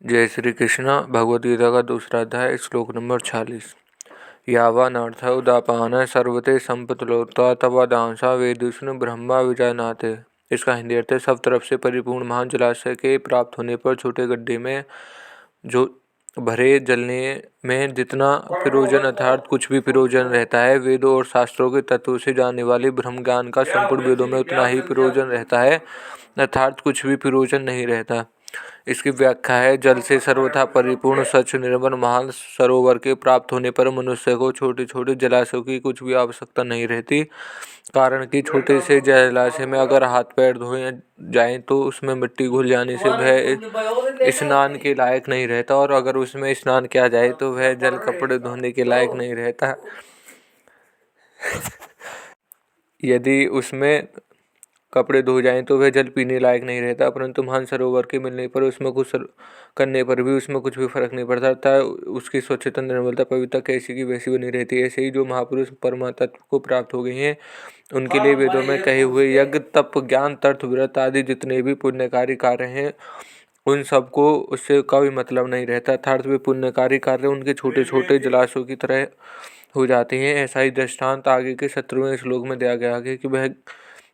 जय श्री कृष्ण। भगवद गीता का दूसरा अध्याय श्लोक नंबर 46। यावानर्थ उदापान सर्वते संपतलोता तवादांसा वेदुष्णु ब्रह्मा विजानाते। इसका हिंदी अर्थ है, सब तरफ से परिपूर्ण महान जलाशय के प्राप्त होने पर छोटे गड्ढे में जो भरे जलने में जितना प्रयोजन अर्थात कुछ भी प्रयोजन रहता है, वेदों और शास्त्रों के तत्व से जानने वाले ब्रह्म ज्ञान का संपूर्ण वेदों में उतना ही प्रयोजन रहता है, अर्थात कुछ भी प्रयोजन नहीं रहता। इसकी व्याख्या है, जल से सर्वथा परिपूर्ण स्वच्छ निर्मल महान सरोवर के प्राप्त होने पर मनुष्य को छोटे छोटे जलाशयों की कुछ भी आवश्यकता नहीं रहती। कारण कि छोटे से जलाशय में अगर हाथ पैर धोए जाएं तो उसमें मिट्टी घुल जाने से वह स्नान के लायक नहीं रहता, और अगर उसमें स्नान किया जाए तो वह जल कपड़े धोने के लायक नहीं रहता। यदि उसमें कपड़े धो जाएं तो वह जल पीने लायक नहीं रहता। परंतु महान सरोवर के मिलने पर उसमें कुछ करने पर भी उसमें कुछ भी फर्क नहीं पड़ता था। उसकी स्वच्छता, निर्मलता, पवित्रता कैसी की वैसी बनी रहती है। ऐसे ही जो महापुरुष परमात्मा तत्व को प्राप्त हो गए हैं, उनके लिए वेदों में कहे हुए यज्ञ, तप, ज्ञान, तीर्थ, व्रत आदि जितने भी पुण्यकारी कार्य हैं, उन सबको उससे कोई मतलब नहीं रहता। अर्थात वे पुण्यकारी कार्य उनके छोटे छोटे जलाशयों की तरह हो जाते हैं। ऐसा ही दृष्टांत आगे के 17वें श्लोक में दिया गया है कि वह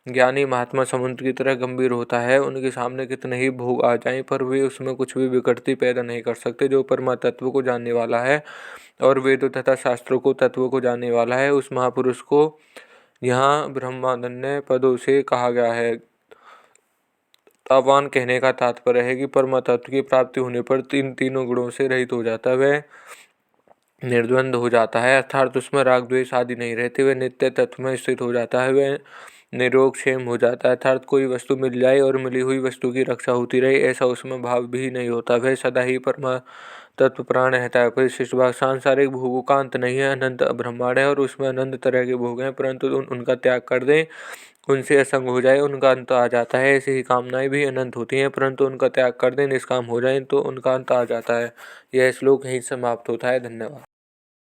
ज्ञानी महात्मा समुद्र की तरह गंभीर होता है। उनके सामने कितने ही भोग आ जाएं पर वे उसमें कुछ भी विकृति पैदा नहीं कर सकते। जो परमात्मा तत्व को जानने वाला है और वेदों तथा शास्त्रों को तत्व को जानने वाला है, उस महापुरुष को यहाँ ब्रह्मानंद पदों से कहा गया है। तावान कहने का तात्पर्य है कि परमात्मा तत्व की प्राप्ति होने पर तीनों गुणों से रहित हो जाता है, वह निर्द्वंद हो जाता है, अर्थात उसमें राग द्वेष आदि नहीं रहते। वह नित्य तत्व में स्थित हो जाता है, वह निरोग क्षेम हो जाता है, अर्थात कोई वस्तु मिल जाए और मिली हुई वस्तु की रक्षा होती रहे, ऐसा उसमें भाव भी नहीं होता। वह सदा ही परमात्मा तत्व प्राण रहता है। परिशिष्ट भाग, सांसारिक भोगों का अंत नहीं है, अनंत ब्रह्मांड है और उसमें अनंत तरह के भोग हैं, परंतु उनका त्याग कर दें, उनसे असंग हो जाए, उनका अंत आ जाता है। ऐसी ही कामनाएं भी अनंत होती हैं, परंतु उनका त्याग कर दें, निष्काम हो जाए तो उनका अंत आ जाता है। यह श्लोक यहीं समाप्त होता है। धन्यवाद।